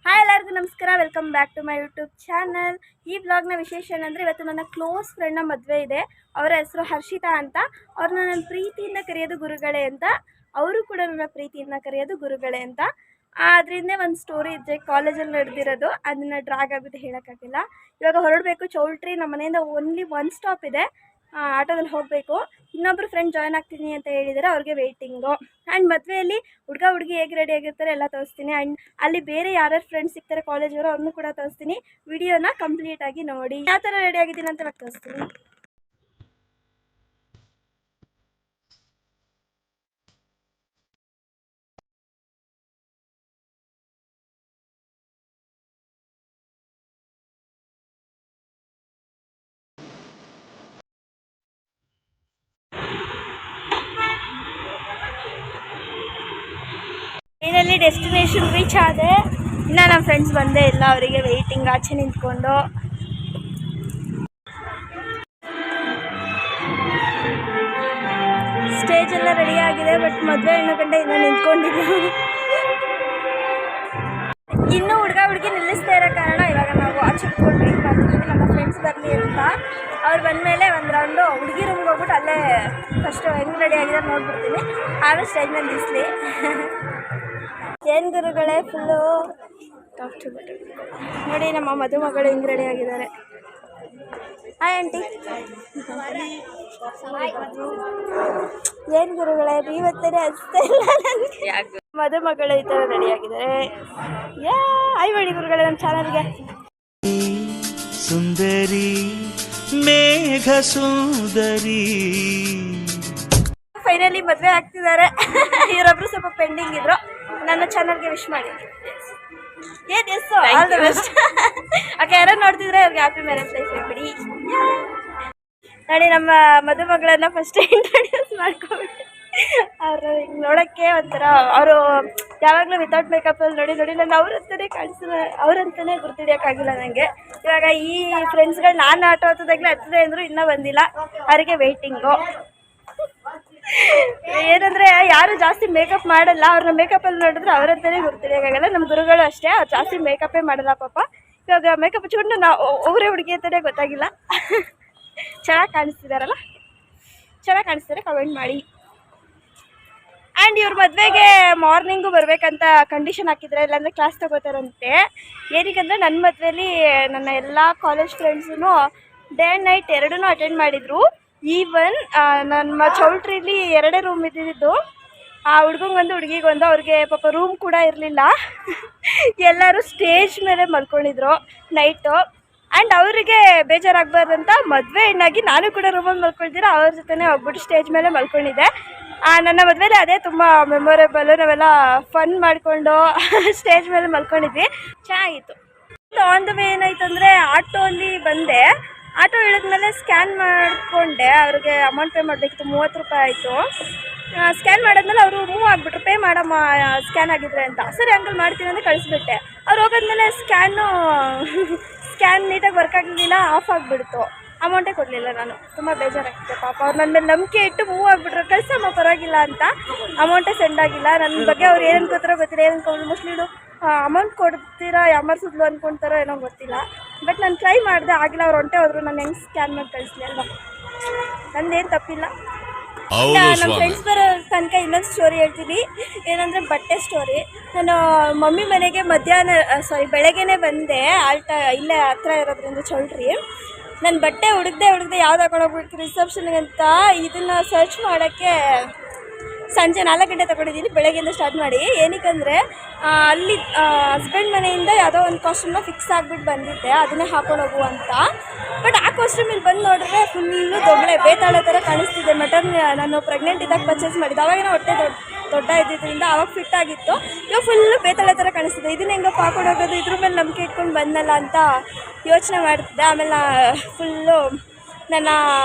Hi ಎಲ್ಲರಿಗೂ ನಮಸ್ಕಾರ, welcome back to my YouTube channel. ಈ ಬ್ಲಾಗ್ನ ವಿಶೇಷ ಏನಂದರೆ, ಇವತ್ತು ನನ್ನ ಕ್ಲೋಸ್ ಫ್ರೆಂಡ್ನ ಮದುವೆ ಇದೆ. ಅವರ ಹೆಸರು ಹರ್ಷಿತಾ ಅಂತ. ಅವ್ರನ್ನ ನನ್ನ ಪ್ರೀತಿಯಿಂದ ಕರೆಯೋದು ಗುರುಗಳೇ ಅಂತ, ಅವರು ಕೂಡ ನನ್ನ ಪ್ರೀತಿಯಿಂದ ಕರೆಯೋದು ಗುರುಗಳೇ ಅಂತ. ಅದರಿಂದ ಒಂದು ಸ್ಟೋರಿ ಇದೆ, ಕಾಲೇಜಲ್ಲಿ ನಡೆದಿರೋದು. ಅದನ್ನು ಡ್ರಾಗ್ ಆಗುತ್ತೆ, ಹೇಳೋಕ್ಕಾಗಿಲ್ಲ. ಇವಾಗ ಹೊರಡಬೇಕು. ಚೌಲ್ಟ್ರಿ ನಮ್ಮ ಮನೆಯಿಂದ ಓನ್ಲಿ 1 ಸ್ಟಾಪ್ ಇದೆ, ಆಟೋದಲ್ಲಿ ಹೋಗಬೇಕು. ಇನ್ನೊಬ್ಬರು ಫ್ರೆಂಡ್ ಜಾಯ್ನ್ ಆಗ್ತೀನಿ ಅಂತ ಹೇಳಿದರೆ, ಅವ್ರಿಗೆ ವೆಯ್ಟಿಂಗು. ಆ್ಯಂಡ್ ಮದುವೆಯಲ್ಲಿ ಹುಡುಗಿ ಹೇಗೆ ರೆಡಿ ಆಗಿರ್ತಾರೆ ಎಲ್ಲ ತೋರಿಸ್ತೀನಿ. ಆ್ಯಂಡ್ ಅಲ್ಲಿ ಬೇರೆ ಯಾರ್ಯಾರು ಫ್ರೆಂಡ್ಸ್ ಸಿಗ್ತಾರೆ ಕಾಲೇಜವರು, ಅವ್ರನ್ನೂ ಕೂಡ ತೋರಿಸ್ತೀನಿ. ವಿಡಿಯೋನ ಕಂಪ್ಲೀಟಾಗಿ ನೋಡಿ. ಯಾವ ಥರ ರೆಡಿ ಆಗಿದ್ದೀನಿ ಅಂತ ಇವಾಗ ತೋರಿಸ್ತೀನಿ. ಫೈನಲಿ ಡೆಸ್ಟಿನೇಷನ್ ರೀಚ್ ಆದೆ. ಇನ್ನು ನಮ್ಮ ಫ್ರೆಂಡ್ಸ್ ಬಂದೇ ಇಲ್ಲ, ಅವರಿಗೆ ವೆಯ್ಟಿಂಗ್ ಆಚೆ ನಿಂತ್ಕೊಂಡು. ಸ್ಟೇಜ್ ಎಲ್ಲ ರೆಡಿ ಆಗಿದೆ, ಬಟ್ ಮದುವೆ ಹೆಣ್ಣು ಗಂಡ ಇನ್ನೂ ನಿಂತ್ಕೊಂಡಿಲ್ಲ. ಇನ್ನೂ ಹುಡುಗಿ ನಿಲ್ಲಿಸ್ತಾ ಇರೋ ಕಾರಣ ಇವಾಗ ನಾವು ಆಚೆ ಕುತ್ಕೊಂಡು ವೆಯ್ಟ್ ಮಾಡ್ತಿದ್ದೀವಿ, ನಮ್ಮ ಫ್ರೆಂಡ್ಸ್ ಬರಲಿ ಅಂತ. ಅವ್ರು ಬಂದಮೇಲೆ ಒಂದು ರೌಂಡು ಹುಡುಗಿ ರೂಮ್ಗೆ ಹೋಗ್ಬಿಟ್ಟು ಅಲ್ಲೇ ಫಸ್ಟು ಹೆಂಗೆ ರೆಡಿ ಆಗಿದೆ ನೋಡ್ಬಿಡ್ತೀನಿ, ಆಮೇಲೆ ಸ್ಟೇಜ್ ಮೇಲೆ ನಿಲ್ಲಿಸ್ಲಿ. ಏನು ಗುರುಗಳೇ, ಫುಲ್ಲು ಟಾಪ್ ಟು ಬಾಟಮ್ ನೋಡಿ. ನಮ್ಮ ಮದುಮಗಳು ಹೆಂಗೆ ರೆಡಿ ಆಗಿದ್ದಾರೆ. Hi aunty. ಏನು ಗುರುಗಳೇ, ನೀವತ್ತೇ ಅನಿಸ್ತಾ ಇಲ್ಲ ನನಗೆ. ಮದುಮಗಳು ಈ ಥರ ರೆಡಿ ಆಗಿದ್ದಾರೆ. ಹಾಯ್ ಮಾಡಿ ಗುರುಗಳೇ ನಮ್ಮ ಚಾನಲ್ಗೆ. ಸುಂದರಿ ಮೇಘ ಸುಂದರಿ. ಫೈನಲಿ ಮದುವೆ ಆಗ್ತಿದ್ದಾರೆ. ಇವರೊಬ್ರು ಸ್ವಲ್ಪ ಪೆಂಡಿಂಗ್ ಇದ್ರು. ನನ್ನ ಚಾನಲ್ಗೆ ವಿಶ್ ಮಾಡಿ. ಏನು yes all the best. Okay, ಯಾರೋ ನೋಡ್ತಿದ್ರೆ ಅವ್ರಿಗೆ ಹ್ಯಾಪಿ ಮ್ಯಾರೇಜ್ ಲೈಫ್ ಬಿಡಿ. ನೋಡಿ, ನಮ್ಮ ಮದುಮಗಳನ್ನ ಫಸ್ಟ್ ಇಂಟ್ರೊಡ್ಯೂಸ್ ಮಾಡ್ಕೊಬಿಟ್ಟು ಅವರು ನೋಡೋಕ್ಕೆ ಒಂಥರ, ಅವರು ಯಾವಾಗಲೂ ವಿತೌಟ್ ಮೇಕಪ್ಪಲ್ಲಿ ನೋಡಿ ನಾನು ಅವ್ರಂತಲೇ ಕಾಣಿಸಿಲ್ಲ, ಅವ್ರಂತಲೇ ಗುರ್ತಿಡಿಯೋಕ್ಕಾಗಿಲ್ಲ ನನಗೆ. ಇವಾಗ ಈ ಫ್ರೆಂಡ್ಸ್ಗಳು ನಾನು ಆಟೋ ಹತ್ತದಾಗಲೇ ಹತ್ತಿದೆ ಅಂದರು, ಇನ್ನೂ ಬಂದಿಲ್ಲ. ಅವರಿಗೆ ವೆಯ್ಟಿಂಗು. ಏನಂದರೆ ಯಾರು ಜಾಸ್ತಿ ಮೇಕಪ್ ಮಾಡಲ್ಲ, ಅವ್ರನ್ನ ಮೇಕಪ್ಪಲ್ಲಿ ನೋಡಿದ್ರೆ ಅವರಂತಲೇ ಗುರ್ತಿಡಿಯೋಕ್ಕಾಗಲ್ಲ. ನಮ್ಮ ಗುರುಗಳು ಅಷ್ಟೇ, ಅವ್ರು ಜಾಸ್ತಿ ಮೇಕಪ್ಪೇ ಮಾಡಲ್ಲ ಪಾಪ. ಇವಾಗ ಮೇಕಪ್ ಹಚ್ಕೊಂಡು ನಾವು ಅವರೇ ಹುಡುಗಿ ಅಂತಲೇ ಗೊತ್ತಾಗಿಲ್ಲ. ಚೆನ್ನಾಗಿ ಕಾಣಿಸ್ತಿದಾರಲ್ಲ, ಚೆನ್ನಾಗಿ ಕಾಣಿಸ್ತಾರೆ, ಕಮೆಂಟ್ ಮಾಡಿ. ಆ್ಯಂಡ್ ಇವ್ರ ಮದುವೆಗೆ ಮಾರ್ನಿಂಗು ಬರಬೇಕಂತ ಕಂಡೀಷನ್ ಹಾಕಿದ್ರೆ, ಇಲ್ಲಾಂದರೆ ಕ್ಲಾಸ್ ತೊಗೋತಾರಂತೆ. ಏನಕ್ಕಂದರೆ ನನ್ನ ಮದುವೆಯಲ್ಲಿ ನನ್ನ ಎಲ್ಲ college friends day and night ಎರಡೂ ಅಟೆಂಡ್ ಮಾಡಿದರು. ಈವನ್ ನಮ್ಮ ಚೌಲ್ಟ್ರಿಲಿ 2 ರೂಮ್ ಇದ್ದಿದ್ದು. ಆ ಹುಡುಗಂಗೊಂದು ಹುಡುಗಿಗೊಂದು. ಅವ್ರಿಗೆ ಪಾಪ ರೂಮ್ ಕೂಡ ಇರಲಿಲ್ಲ. ಎಲ್ಲರೂ ಸ್ಟೇಜ್ ಮೇಲೆ ಮಲ್ಕೊಂಡಿದ್ರು ನೈಟು. ಆ್ಯಂಡ್ ಅವರಿಗೆ ಬೇಜಾರಾಗಬಾರ್ದಂತ ಮದುವೆ ಹೆಣ್ಣಾಗಿ ನಾನು ಕೂಡ ರೂಮಲ್ಲಿ ಮಲ್ಕೊಳ್ತೀರ ಅವ್ರ ಜೊತೆ ಹೋಗ್ಬಿಟ್ಟು ಸ್ಟೇಜ್ ಮೇಲೆ ಮಲ್ಕೊಂಡಿದ್ದೆ. ನನ್ನ ಮದುವೆಲಿ ಅದೇ ತುಂಬ ಮೆಮೊರೇಬಲ್ಲು. ನಾವೆಲ್ಲ ಫನ್ ಮಾಡಿಕೊಂಡು ಸ್ಟೇಜ್ ಮೇಲೆ ಮಲ್ಕೊಂಡಿದ್ವಿ, ಚೆನ್ನಾಗಿತ್ತು. ಆನ್ ದ ವೇ ಏನಾಯ್ತು ಅಂದರೆ, ಆಟೋ ಅಲ್ಲಿ ಬಂದೆ. ಆಟೋ ಇಳಿದ್ಮೇಲೆ ಸ್ಕ್ಯಾನ್ ಮಾಡಿಕೊಂಡೆ. ಅವ್ರಿಗೆ ಅಮೌಂಟ್ ಪೇ ಮಾಡಬೇಕಿತ್ತು, 30 ರೂಪಾಯಿ ಆಯಿತು. ಸ್ಕ್ಯಾನ್ ಮಾಡಿದ್ಮೇಲೆ ಅವರು ಮೂವ್ ಆಗಿಬಿಟ್ರು, ಪೇ ಮಾಡಮ್ಮ ಸ್ಕ್ಯಾನ್ ಆಗಿದ್ರೆ ಅಂತ. ಸರಿ ಅಂಕಲ್ ಮಾಡ್ತೀನಿ ಅಂತ ಕಳಿಸ್ಬಿಟ್ಟೆ. ಅವ್ರು ಹೋಗೋದ್ಮೇಲೆ ಸ್ಕ್ಯಾನ್ ನೀಟಾಗಿ ವರ್ಕ್ ಆಗಲಿಲ್ಲ, ಆಫ್ ಆಗಿಬಿಡ್ತು. ಅಮೌಂಟೇ ಕೊಡಲಿಲ್ಲ. ನಾನು ತುಂಬ ಬೇಜಾರಾಗ್ತಿದೆ ಪಾಪ. ಅವ್ರು ನನ್ನ ಮೇಲೆ ನಂಬಿಕೆ ಇಟ್ಟು ಮೂವ್ ಆಗಿಬಿಟ್ರು, ಕಳಿಸಮ್ಮ ಪರವಾಗಿಲ್ಲ ಅಂತ. ಅಮೌಂಟೇ ಸೆಂಡ್ ಆಗಿಲ್ಲ. ನನ್ನ ಬಗ್ಗೆ ಅವ್ರು ಏನು ಅನ್ಕೋತಾರೋ ಗೊತ್ತಿಲ್ಲ. ಏನು ಅನ್ಕೊಂಡು ಮೋಸ್ಟ್ಲಿ ಅಮೌಂಟ್ ಕೊಡ್ತೀರಾ ಯಾಮರ್ಸಿದ್ಲು ಅಂದ್ಕೊಳ್ತಾರೋ ಏನೋ ಗೊತ್ತಿಲ್ಲ. ಬಟ್ ನಾನು ಟ್ರೈ ಮಾಡಿದೆ, ಆಗಿಲ್ಲ. ಅವ್ರು ಹೊಂಟೆ ಹೋದ್ರು. ನಾನು ಹೆಂಗೆ ಸ್ಕ್ಯಾನ್ ಮಾಡಿ ಕಳಿಸ್ಲಿ ಅಲ್ವಾ, ನಂದೇನು ತಪ್ಪಿಲ್ಲ. ನಮ್ಮ ಫ್ರೆಂಡ್ಸ್ ಬರೋ ತನಕ ಇನ್ನೊಂದು ಸ್ಟೋರಿ ಹೇಳ್ತೀನಿ. ಏನಂದರೆ ಬಟ್ಟೆ ಸ್ಟೋರಿ. ನಾನು ಮಮ್ಮಿ ಮನೆಗೆ ಬೆಳಗ್ಗೆನೇ ಬಂದೆ. ಇಲ್ಲೇ ಹತ್ರ ಇರೋದ್ರಿಂದ ಚೌಲ್ಟ್ರಿ. ನಾನು ಬಟ್ಟೆ ಹುಡುಕ್ದೆ ಯಾವ್ದು ಹಾಕೊಂಡೋಗ್ಬಿಟ್ಟು ರಿಸೆಪ್ಷನ್ಗಂತ ಇದನ್ನು ಸರ್ಚ್ ಮಾಡೋಕ್ಕೆ ಸಂಜೆ 4 ಗಂಟೆ ತಗೊಂಡಿದ್ದೀನಿ, ಬೆಳಗ್ಗೆಯಿಂದ ಸ್ಟಾರ್ಟ್ ಮಾಡಿ. ಏನಕ್ಕಂದರೆ ಅಲ್ಲಿ ಹಸ್ಬೆಂಡ್ ಮನೆಯಿಂದ ಯಾವುದೋ ಒಂದು ಕಾಸ್ಟ್ಯೂಮ್ನ ಫಿಕ್ಸ್ ಆಗಿಬಿಟ್ಟು ಬಂದಿದ್ದೆ, ಅದನ್ನೇ ಹಾಕೊಂಡು ಹೋಗು ಅಂತ. ಬಟ್ ಆ ಕಾಸ್ಟ್ಯೂಮಿಲ್ಲಿ ಬಂದು ನೋಡಿದ್ರೆ ಫುಲ್ಲು ಬೇತಾಳೆ ಥರ ಕಾಣಿಸ್ತಿದೆ. ನಾನು ಪ್ರೆಗ್ನೆಂಟ್ ಇದ್ದಾಗ ಪರ್ಚೇಸ್ ಮಾಡಿದ್ದೆ. ಅವಾಗಿನ ಹೊಟ್ಟೆ ದೊಡ್ಡ ಇದ್ದಿದ್ದರಿಂದ ಆವಾಗ ಫಿಟ್ ಆಗಿತ್ತು. ಇವಾಗ ಫುಲ್ಲು ಬೇತಾಳೆ ಥರ ಕಾಣಿಸ್ತಿದೆ. ಇದನ್ನ ಹೆಂಗಪ್ಪ ಹಾಕೊಂಡು ಹೋಗೋದು, ಇದ್ರ ಮೇಲೆ ನಂಬಿಕೆ ಇಟ್ಕೊಂಡು ಬಂದಲ್ಲ ಅಂತ ಯೋಚನೆ ಮಾಡ್ತಿದ್ದೆ. ಆಮೇಲೆ ಫುಲ್ಲು ನನ್ನ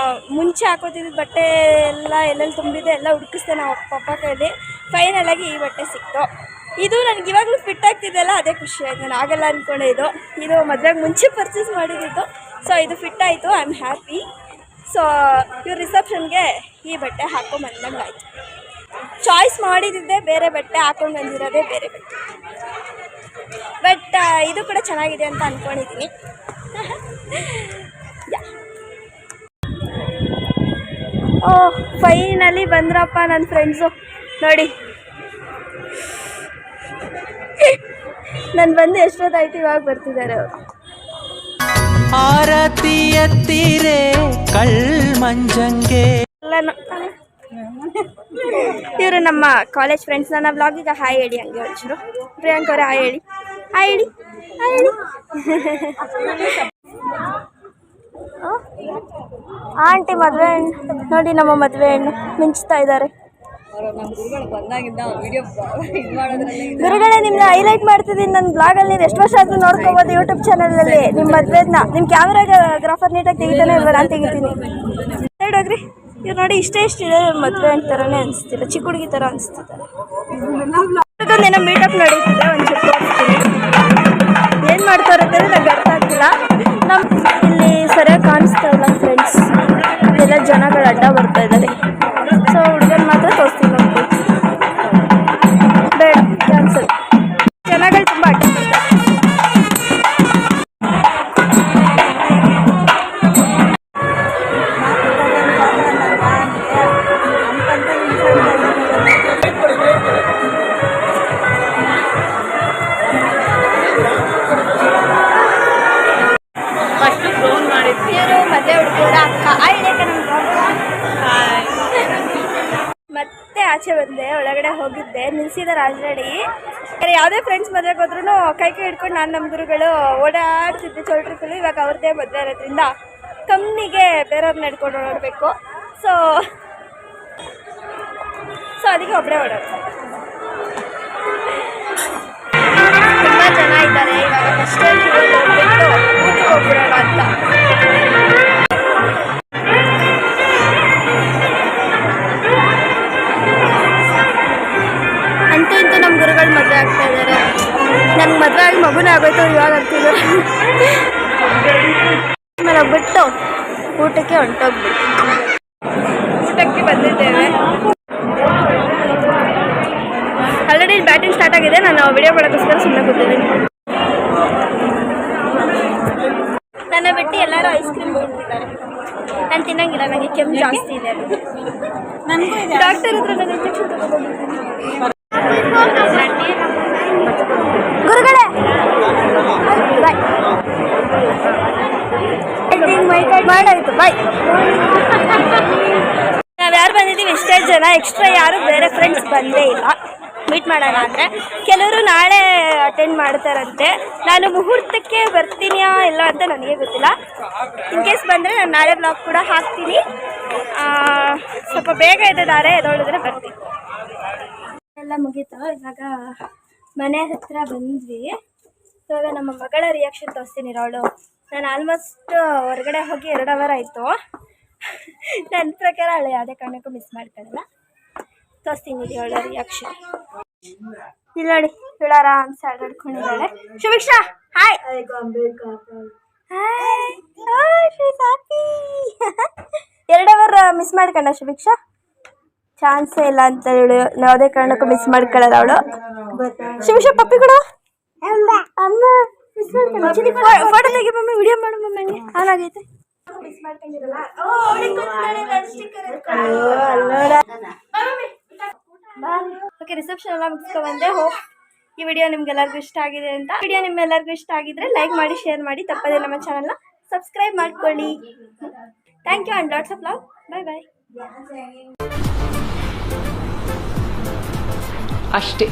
ಮುಂಚೆ ಹಾಕೋತಿದ್ದ ಬಟ್ಟೆ ಎಲ್ಲ ಎಲ್ಲೆಲ್ಲಿ ತುಂಬಿದೆ ಎಲ್ಲ ಹುಡುಕಿಸ್ದೆ ನಾವು ಪಪ್ಪ ಕೈಲಿ. ಫೈನಲಾಗಿ ಈ ಬಟ್ಟೆ ಸಿಕ್ತು. ಇದು ನನಗೆ ಇವಾಗಲೂ ಫಿಟ್ ಆಗ್ತಿದೆಯಲ್ಲ, ಅದೇ ಖುಷಿ ಆಯಿತು. ನಾನು ಆಗಲ್ಲ ಅಂದ್ಕೊಂಡೆ. ಇದು ಮದುವೆಗೆ ಮುಂಚೆ ಪರ್ಚೇಸ್ ಮಾಡಿದ್ದು. ಸೊ ಇದು ಫಿಟ್ ಆಯಿತು, ಐ ಆಮ್ ಹ್ಯಾಪಿ. ಸೊ ಇವ್ರ ರಿಸೆಪ್ಷನ್ಗೆ ಈ ಬಟ್ಟೆ ಹಾಕ್ಕೊಂಬಂದಂಗಾಯಿತು. ಚಾಯ್ಸ್ ಮಾಡಿದ್ದೆ ಬೇರೆ ಬಟ್ಟೆ, ಹಾಕೊಂಡು ಬಂದಿರೋದೇ ಬೇರೆ ಬಟ್ಟೆ. ಬಟ್ ಇದು ಕೂಡ ಚೆನ್ನಾಗಿದೆ ಅಂತ ಅಂದ್ಕೊಂಡಿದ್ದೀನಿ. ಓ ಫೈನಲಿ ಬಂದ್ರಪ್ಪ ನನ್ನ ಫ್ರೆಂಡ್ಸು. ನೋಡಿ ನಾನು ಬಂದು ಎಷ್ಟೊತ್ತಾಯ್ತು, ಇವಾಗ ಬರ್ತಿದ್ದಾರೆ ಅವರು. ಆರತಿ ಎತ್ತಿರೆ ಕಳ್ಮಂಜಂಗೆ. ಇವರು ನಮ್ಮ ಕಾಲೇಜ್ ಫ್ರೆಂಡ್ಸ್. ನನ್ನ ಬ್ಲಾಗಿಗೆ ಹಾಯ್ ಹೇಳಿ, ಹಂಗೆ ಒಂಚೂರು. ಪ್ರಿಯಾಂಕ ಅವರೇ ಹಾಯ್ ಹೇಳಿ, ಹಾಯ್ ಹೇಳಿ, ಹಾಯ್ ಹೇಳಿ. ಆಂಟಿ ಮದುವೆ ಹಣ್ಣು ನೋಡಿ, ನಮ್ಮ ಮದುವೆ ಹಣ್ಣು ಮಿಂಚ್ತಾ ಇದ್ದಾರೆ. ಗುರುಗಳೇ ನಿಮ್ಮನ್ನ ಹೈಲೈಟ್ ಮಾಡ್ತಿದ್ದೀನಿ ನನ್ನ ಬ್ಲಾಗಲ್ಲಿ. ನೀವು ಎಷ್ಟು ವರ್ಷ ಆದರೂ ನೋಡ್ಕೋಬೋದು ಯೂಟ್ಯೂಬ್ ಚಾನಲಲ್ಲಿ ನಿಮ್ಮ ಮದುವೆನ. ನಿಮ್ಮ ಕ್ಯಾಮ್ರಾಗ್ರಾಫರ್ ನೀಟಾಗಿ ತೆಗಿತಾನೆ ಇಲ್ವ? ನಾನು ತೆಗಿತೀನಿ. ಸೈಡ್ ಹೋಗ್ರಿ. ಇವ್ರು ನೋಡಿ ಇಷ್ಟೇ ಇದೆ ಮದುವೆ ಹಣ್ಣು ಥರನೇ ಅನಿಸ್ತಿಲ್ಲ, ಚಿಕ್ಕ ಹುಡುಗಿ ಥರ ಅನಿಸ್ತಿದ್ದಾರೆ. ಏನೋ ಮೀಟಪ್ ನಡೀತಿದೆ, ಒಂಚೂರು ತೋರಿಸ್ತೀನಿ. ಏನು ಮಾಡ್ತಾ ಇರುತ್ತೆ ನನಗೆ ಅರ್ಥ ಆಗ್ತಿಲ್ಲ. ನಮ್ಮ ಇಲ್ಲಿ ಸರಿಯಾಗಿ ಕಾಣಿಸ್ತಾ ಇಲ್ಲ ಫ್ರೆಂಡ್ಸ್. ಎಲ್ಲ ಜನಗಳು ಅಡ್ಡ ಬರ್ತಾ ಇದ್ದಾರೆ. ಸೊ ಹುಡುಗನ ಮಾತ್ರ ತೋರಿಸ್ತೀನಿ ನೋಡಿ. ಬೇಡ, ಕ್ಯಾನ್ಸಲ್. ಜನಗಳು ತುಂಬ ಅಡ್ಡ ಬರ್ತಾರೆ. ಮತ್ತೆ ಆಚೆ ಬಂದೆ, ಒಳಗಡೆ ಹೋಗಿದ್ದೆ, ನಿಲ್ಸಿದ್ದಾರೆ ಆಲ್ರೆಡಿ. ಯಾವುದೇ ಫ್ರೆಂಡ್ಸ್ ಮದುವೆಗೆ ಹೋದ್ರೂ ಕೈ ಹಿಡ್ಕೊಂಡು ನಾನು ನಮ್ಮ ಗುರುಗಳು ಓಡಾಡ್ತಿದ್ದೆ ಚೌಟ್ರಿಕಲ್ಲಿ. ಇವಾಗ ಅವ್ರದ್ದೇ ಮದುವೆ ಇರೋದ್ರಿಂದ ಕಮ್ಮಿಗೆ ಬೇರೆಯವ್ರನ್ನ ನಡ್ಕೊಂಡು ಓಡಾಡಬೇಕು. ಸೊ ಅದಕ್ಕೆ ಒಬ್ಬರೇ ಓಡಾಡ್ತಾರೆ. ತುಂಬ ಜನ ಇದ್ದಾರೆ. ಇವಾಗ ಫಸ್ಟ್ ಹೋಗ್ಬಿಟ್ಟು ಊಟಕ್ಕೆ ಹೋಗ್ಬಿಡೋಣ ಅಂತ. ಅಂತೂ ಇಂತೂ ನಮ್ಮ ಗುರುಗಳು ಮದುವೆ ಆಗ್ತಾ ಇದ್ದಾರೆ. ನನ್ನ ಮದುವೆ ಆಗಿ ಮಗುನೇ ಆಗೋಯ್ತು ಇವಾಗ ಆಗ್ತಿದ್ದಾರೆ. ಆಮೇಲೆ ಹೋಗ್ಬಿಟ್ಟು ಊಟಕ್ಕೆ ಹೊಂಟೋಗ್ಬಿಟ್ಟು ಊಟಕ್ಕೆ ಬಂದಿದ್ದೇವೆ. ಆಲ್ರೆಡಿ ಬ್ಯಾಟಿಂಗ್ ಸ್ಟಾರ್ಟ್ ಆಗಿದೆ. ನಾನು ವಿಡಿಯೋ ಮಾಡೋಕ್ಕೋಸ್ಕರ ಸುಮ್ಮನೆ ಕೂತಿದ್ದೀನಿ. ನನ್ನ ಬಿಟ್ಟು ಎಲ್ಲರೂ ಐಸ್ ಕ್ರೀಮ್ ತಿಂತಿದ್ದಾರೆ. ನಾನು ತಿನ್ನಂಗಿಲ್ಲ, ನನಗೆ ಕೆಮ್ಮು ಜಾಸ್ತಿ ಇದೆ. ಡಾಕ್ಟರ್ ಹತ್ರ ನಾನು ಇಂಜೆಕ್ಷನ್ ತಗೊಂಡಿದ್ದೀನಿ. ಗುರುಗಳೇ ಬಾಯ್. ಮಾಡಾಯಿತು ಬಾಯ್. ನಾವು ಯಾರು ಬಂದಿದ್ದೀವಿ ಇಷ್ಟೇ ಜನ, ಎಕ್ಸ್ಟ್ರಾ ಯಾರು ಬೇರೆ ಫ್ರೆಂಡ್ಸ್ ಬಂದೇ ಇಲ್ಲ. ಮೀಟ್ ಮಾಡೋಣ ಅಂದರೆ ಕೆಲವರು ನಾಳೆ ಅಟೆಂಡ್ ಮಾಡ್ತಾರಂತೆ. ನಾನು ಮುಹೂರ್ತಕ್ಕೆ ಬರ್ತೀನಿಯಾ ಇಲ್ಲ ಅಂತ ನನಗೆ ಗೊತ್ತಿಲ್ಲ. ಇನ್ ಕೇಸ್ ಬಂದರೆ ನಾನು ನಾಳೆ ಬ್ಲಾಗ್ ಕೂಡ ಹಾಕ್ತೀನಿ. ಸ್ವಲ್ಪ ಬೇಗ ಎದ್ದಿದ್ದಾರೆ, ಎದೊಳಿದ್ರೆ ಬರ್ತೀನಿ. ಎಲ್ಲ ಮುಗೀತು. ಇವಾಗ ಮನೆ ಹತ್ರ ಬಂದ್ವಿ. ಇವಾಗ ನಮ್ಮ ಮಗಳ ರಿಯಾಕ್ಷನ್ ತೋರಿಸ್ತೀನಿ. ಅವಳು ನಾನು ಆಲ್ಮೋಸ್ಟ್ ಹೊರಗಡೆ ಹೋಗಿ 2 ಅವರ್ ಆಯಿತು. ನನ್ನ ಪ್ರಕಾರ ಅವಳು ಯಾವುದೇ ಕಾರಣಕ್ಕೂ ಮಿಸ್ ಮಾಡ್ಕೊಳ್ಳಲ್ಲ. ತೋರಿಸ್ತೀನಿ ಅವಳ ರಿಯಾಕ್ಷನ್. ಇಲ್ಲ ನೋಡಿ, ಇವಳು ಆರಾಮ್ಸ ಆಟಾಡ್ಕೊಂಡಿದ್ದಾಳೆ. ಶುಭಿಕ್ಷಾ ಹಾಯ್. ಹಾಯ್. 2 ಅವರ್ ಮಿಸ್ ಮಾಡ್ಕೊಂಡ ಶುಭಿಕ್ಷಾ? ಚಾನ್ಸೇ ಇಲ್ಲ ಅಂತ ಹೇಳಿ ಯಾವುದೇ ಕಾರಣಕ್ಕೂ ಮಿಸ್ ಮಾಡ್ಕೊಳ್ಳಲ್ಲ ಅವಳು. ಶಿವಶ ಪಪ್ಪಿ ಕೊಡು. ಅಮ್ಮ ಮಿಸ್ ಮಾಡ್ಕೊಂಡ. ಫೋಟೋ ತೆಗಿ ಮಮ್ಮಿ, ವಿಡಿಯೋ ಮಾಡು ಮಮ್ಮಿ. ಹಂಗೆ ಹಾಗಾಗೈತೆ. ಮಿಸ್ ಮಾಡ್ಕೊಂಡಿರಲ್ಲ. ಓಕೆ, ರಿಸೆಪ್ಷನ್ ಎಲ್ಲ ಮುಗಿಸ್ಕೊಂಡ್ಬಂದೆ. ಹೋಪ್ ಈ ವಿಡಿಯೋ ನಿಮ್ಗೆಲ್ಲರಿಗೂ ಇಷ್ಟ ಆಗಿದೆ ಅಂತ. ವಿಡಿಯೋ ನಿಮ್ಮೆಲ್ಲರಿಗೂ ಇಷ್ಟ ಆಗಿದ್ರೆ ಲೈಕ್ ಮಾಡಿ, ಶೇರ್ ಮಾಡಿ, ತಪ್ಪದೇ ನಮ್ಮ ಚಾನಲ್ನ ಸಬ್ಸ್ಕ್ರೈಬ್ ಮಾಡ್ಕೊಳ್ಳಿ. Thank you and lots of love. Bye bye. ಅಷ್ಟೇ.